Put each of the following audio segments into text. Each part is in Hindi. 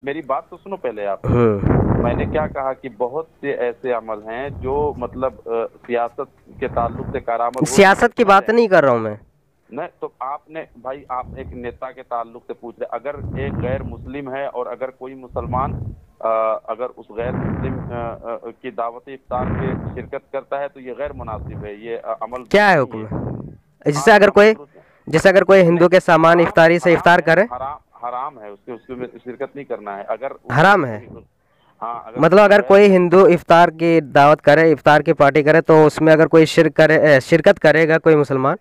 मेरी बात तो सुनो पहले आप। मैंने क्या कहा कि बहुत से ऐसे अमल हैं जो मतलब सियासत के ताल्लुक से करामत हो सियासत की समझ बात रहे हैं। नहीं कर रहा हूँ मैं। नहीं तो आपने भाई आप एक नेता के ताल्लुक से पूछ रहे, अगर एक गैर मुस्लिम है और अगर कोई मुसलमान अगर उस गैर मुस्लिम की दावत इफ्तार पे शिरकत करता है तो ये गैर मुनासिब है, ये अमल क्या दुरुस्त है नहीं हुक्म? है। हाँ जैसे ये अगर अमल कोई दुरुस्त है। जैसे अगर कोई नहीं हिंदू के सामान हराम इफ्तारी से हराम इफ्तार है, करे। हराम है उसके उसके में शिरकत नहीं करना है अगर उसको हराम है? हाँ अगर मतलब उसको अगर गैर कोई मुस्लिम। हिंदू इफ्तार की दावत करे, इफ्तार की पार्टी करे, तो उसमें अगर कोई शिरकत करेगा कोई मुसलमान,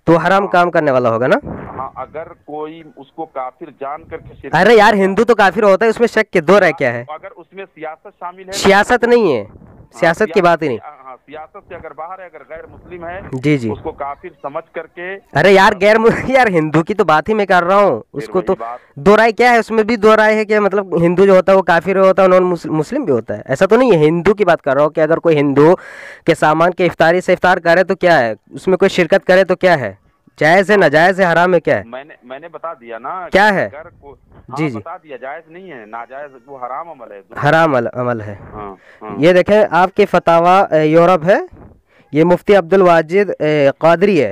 तो हराम हाँ काम करने वाला होगा ना? हाँ अगर कोई उसको काफिर जान करके शिरकत अरे यार, करता हिंदू है। तो काफिर होता है, उसमें शक के दो राय क्या है? अगर उसमें सियासत शामिल है तो सियासत उसको। नहीं है, हाँ सियासत की बात सियासत ही नहीं, नहीं। हाँ सियासत से अगर बाहर है, अगर गैर मुस्लिम है जी जी। उसको काफिर समझ करके अरे यार, यार हिंदू की तो बात ही मैं कर रहा हूँ, फिर उसको वही तो बात। दो राय क्या है? उसमें भी दो राय है कि मतलब हिंदू जो होता है वो काफिर होता है, नॉन मुस्लिम भी होता है, ऐसा तो नहीं है। हिंदू की बात कर रहा हूँ कि अगर कोई हिंदू के सामान के इफ्तारी से इफ्तार करे तो क्या है, उसमें कोई शिरकत करे तो क्या है, जायज़ है, हाँ नाजायज़ है, हराम है, क्या है? मैंने बता दिया ना क्या कि है? अगर को। जी हाँ जी। बता दिया, जायज नहीं है, नाजायज वो हराम अमल है, दुरुस्त हराम नहीं है। अमल है। हाँ हाँ ये देखें, आपके फतावा यूरोप है, ये मुफ्ती अब्दुल वाजिद कादरी है,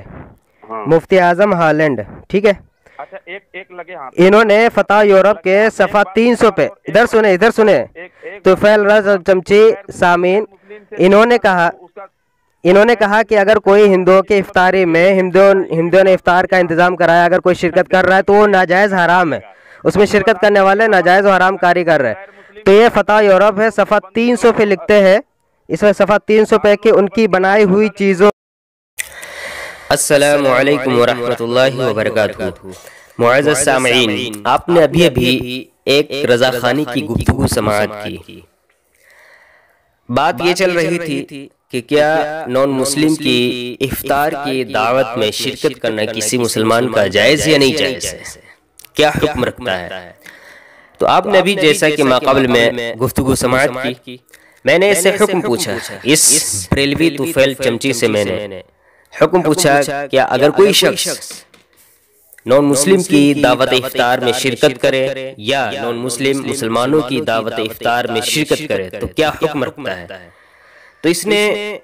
हाँ। मुफ्ती आजम हॉलैंड, ठीक है। अच्छा एक एक लगे हाथ में, इन्होंने फतह एक यूरोप लगे के हाथ में, सफ़ा 300 पे, इधर एक बात सुने, और एक बात तुफैल सुनो, रज और चमची गैर सामीन, मुस्लिम से इन्होंने शिरकत करे कहा तो उसका इन्होंने गैर कहा कि मुस्लिम अगर से कोई शिरकत करे हिंदुओं तो के इसका मतलब इफ्तारी ये में नहीं कि हाँ ये हिंदुओं ने इफ्तार इफ्तार का हाँ इंतज़ाम कराया, अगर कोई शिरकत कर रहा है तो वो नाजायज़ हराम है, उसमें हमने शिरकत बता करने दिया कि वाले अमल नाजायज़ और हराम कारी कर रहे हैं। गैर मुस्लिम तो से ये शिरकत फतह करे यूरोप है, तो सफ़ा पाबंदी 300 करो पे लिखते हैं, इसमें सफ़ा 300 पे कि उनकी बनाई हुई चीज़ों। अस्सलामु अलैकुम वरहमतुल्लाहि वबरकातुहू। मुअज़्ज़ज़ सामईन, आपने अभी अभी एक रज़ाख़ानी की गुफ्तगू समाअत की। बात ये चल रही थी कि क्या नॉन मुस्लिम की इफ्तार की दावत में शिरकत करना किसी मुसलमान का जायज़ या नहीं जायज़ है, क्या हुक्म रखता है। तो आपने अभी जैसा कि माक़ाबल में गुफ्तगू समाअत की, मैंने इससे हुक्म पूछा, इस बरेलवी तुफैल चमची से मैंने हुक्म पूछा, क्या अगर कोई शख्स नॉन मुस्लिम की दावत इफ्तार में शिरकत करे या नॉन मुस्लिम मुसलमानों की दावत इफ्तार में शिरकत करे तो क्या हुक्म रखता है। तो इसने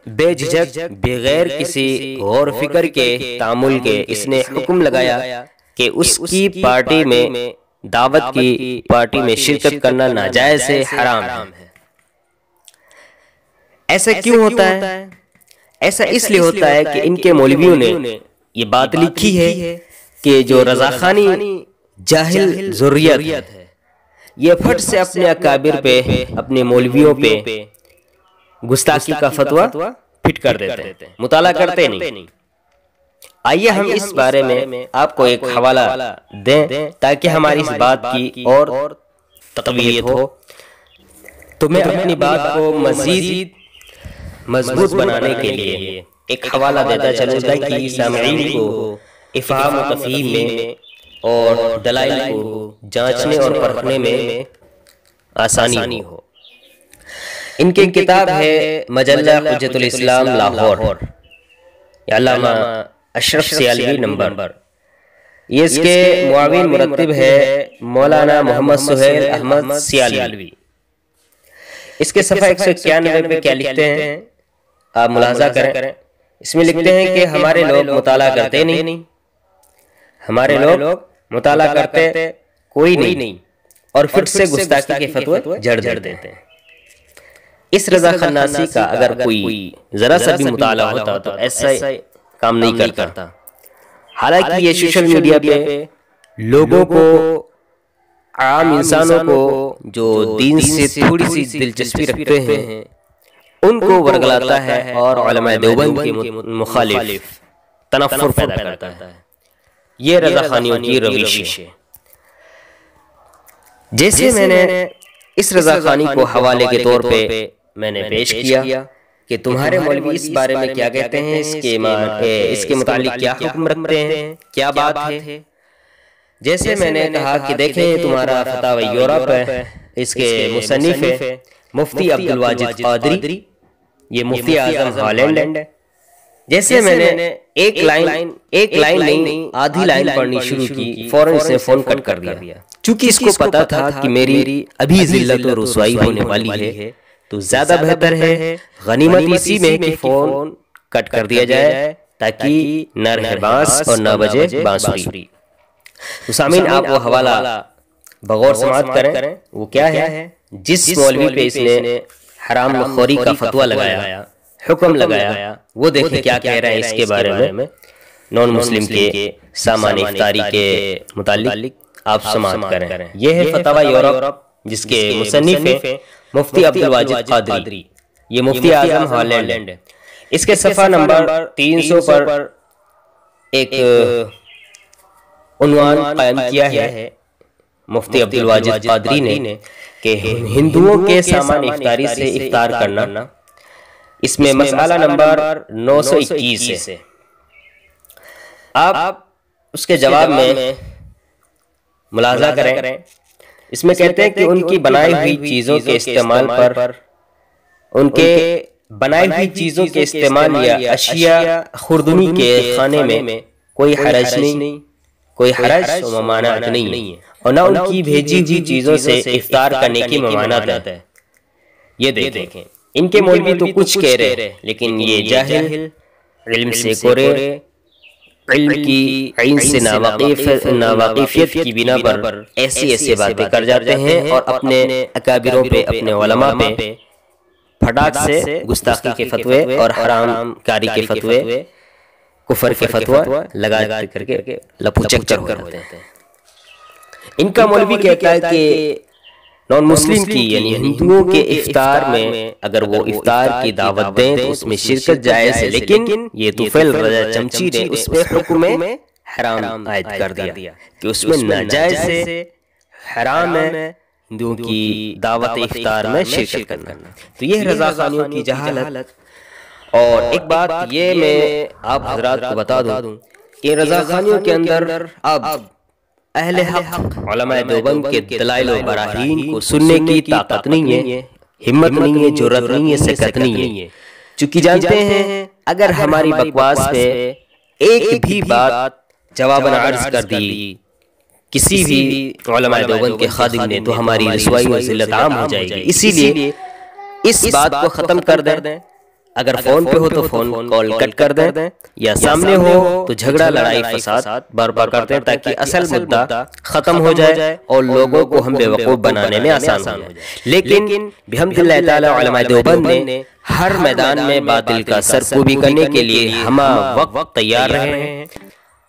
बेझिझक बगैर किसी गौर फिक्र के तामुल के इसने हुक्म लगाया कि उसकी पार्टी में दावत की पार्टी में शिरकत करना नाजायज़ है, हराम है। ऐसा क्यों होता है? ऐसा इसलिए होता है कि इनके मौलवियों ने ये बात लिखी है कि जो रज़ाख़ानी जाहिल ज़ुर्रियत है, ये फट से अपने अकाबिर पे, अपने मौलवियों पे गुस्ताखी का फतवा फिट कर देते हैं, मुताला करते नहीं। आइए हम इस बारे में आपको एक हवाला दें ताकि हमारी इस बात की और तक़वियत हो। तो मैं अपनी बात को मज़ीद मजबूत बनाने के लिए एक हवाला देता चलूँ ताकि सामईन को इफ़हाम व तफ़हीम में और दलाइल को जांचने और परखने में आसानी हो। इनकी किताब है मजल्ला हुज्जतुल इस्लाम लाहौर, अल्लामा अशरफ सियालवी नंबर। ये इसके मुआविन मुरत्तिब है मौलाना मोहम्मद सुहैल अहमद सियालवी। इसके सफ़ा 191 पे क्या लिखते हैं, आप मुलाहजा करें। इसमें लिखते हैं कि हमारे लोग मुताला करते नहीं, हमारे लोग मुताला करते कोई नहीं, और फिर से गुस्ताखी के फतवे जड़ देते हैं। इस रज़ा खन्नासी का अगर कोई ज़रा सा भी मुताला होता तो ऐसा काम नहीं करता। हालांकि ये सोशल मीडिया पे लोगों को, आम इंसानों को जो दीन से थोड़ी सी दिलचस्पी रखते हैं, उनको वर्गलाता है और उलमा देवबंद के मुखालिफ तनफ़ुर पैदा करता है। ये रज़ाख़ानियों की रविश है। जैसे मैंने इस रज़ाख़ानी को हवाले के तौर पे मैंने पेश किया कि तुम्हारे मौलवी इस बारे में क्या कहते हैं, इसके मुतालिक क्या हुक्म रखते हैं, क्या बात है। जैसे मैंने कहा कि देखें, तुम्हारा फतावा यूरोप है, इसके मुसन्निफ है मुफ्ती अब्दुल वाजिद कादरी, ये मुफ्ती आज़म हॉलैंड है। जैसे मैंने एक लाइन नहीं आधी लाइन पढ़नी शुरू की, फौरन इसने फोन कट कर दिया। चूंकि इसको पता था कि मेरी अभी जिल्लत और रुसवाई होने वाली है, तो ज्यादा बेहतर है गनीमत इसी में कि फोन कट कर दिया जाए ताकि न रहे बांस और न बजे बांसुरी। तो सामीन, आप वो हवाला बगौर समाअत करें। वो क्या है? जिस मौलवी पे इसने हराम खोरी का फतवा लगाया, हुक्म लगाया, वो देखें क्या कह रहा है इसके बारे में नॉन मुस्लिम के सामान इफ्तारी के मुतालिक आप समाअत करें। ये है फतवा यूरोप, जिसके मुसन्निफ है मुफ्ती अब्दुल वाजिद कादरी। ये मुफ्ती आजम हॉलैंड है। इसके सफ़ा नंबर 300 पर एक उन्वान कायम किया है मुफ्ती अब्दुल वाजिद कादरी ने कि हिंदुओं के सामान इफ्तारी से इफ्तार करना। इसमें मसला नंबर 921 है। आप उसके जवाब में मुलाजा करें। इसमें कहते हैं कि उनकी बनाई हुई चीजों के इस्तेमाल पर, उनके बनाई हुई चीजों के इस्तेमाल या अशिया खुर्दनी के खाने में कोई हरज नहीं, कोई हरज और ममानात नहीं है, और न उनकी भेजी हुई चीजों से इफ्तार करने की ममानात है। ये देखें, इनके मौलवी तो कुछ कह रहे, लेकिन ये जाहिल, इल्म से कोरे, इल्म की इन से नावाकिफियत की बिना पर ऐसी बातें कर जाते हैं और अपने अकाबिरों पे, अपने उलमा पे फटाक से गुस्ताखी के फतवे और हराम कारी के फतवे, कुफर के फतवा लगा करके लपूचक्कर होते हैं। इनका मौलवी कहता है कि नॉन मुस्लिम की यानी हिंदुओं के इफ्तार में अगर वो इफ्तार की दावत दें तो उसमें शिरकत जायज़ है, लेकिन ये तुफैल रजा चमची ने उसमें हुक्म में हराम आयद कर दिया कि उसमें नाजायज़ से हराम है हिंदुओं की दावत इफ्तार में शिरकत करना। तो ये रजा खानियों की जहालत। और एक बात ये मैं आप हजरात को बता दूं कि रजा खानियों के अंदर अब अहले हक उलमा देवबंद के दलाइल और बराहीन को सुनने की ताकत नहीं है, हिम्मत नहीं है, जुर्रत नहीं है, सकत नहीं है। चूंकि जानते हैं अगर हमारी बकवास पे एक भी बात जवाबन अर्ज कर दी किसी भी उलमा देवबंद के खादिम ने, तो हमारी रसवाई और जिल्लत आम हो जाएगी। इसीलिए इस बात को खत्म कर दें। अगर फोन पे हो तो फोन कॉल कट कर दें, या सामने हो तो झगड़ा लड़ाई फसाद बर्पा करते हैं ताकि असल मुद्दा खत्म हो जाए और लोगों को हम बेवकूफ बनाने में आसान हो जाए। लेकिन बिहम्दिल्लाह ताला उलमा देवबंद ने हर मैदान में बातिल का सरकूबी करने के लिए हम वक्त तैयार रहे हैं।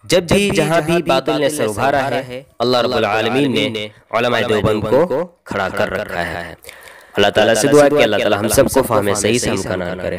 जब भी जहां भी बातिल ने सर उभारा है, अल्लाह रब्बुल आलमीन ने उलमा देवबंद को खड़ा कर रखा है। अल्लाह ताला से दुआ है कि अल्लाह ताला हम सबको फ़हम सही से हमकनान करे।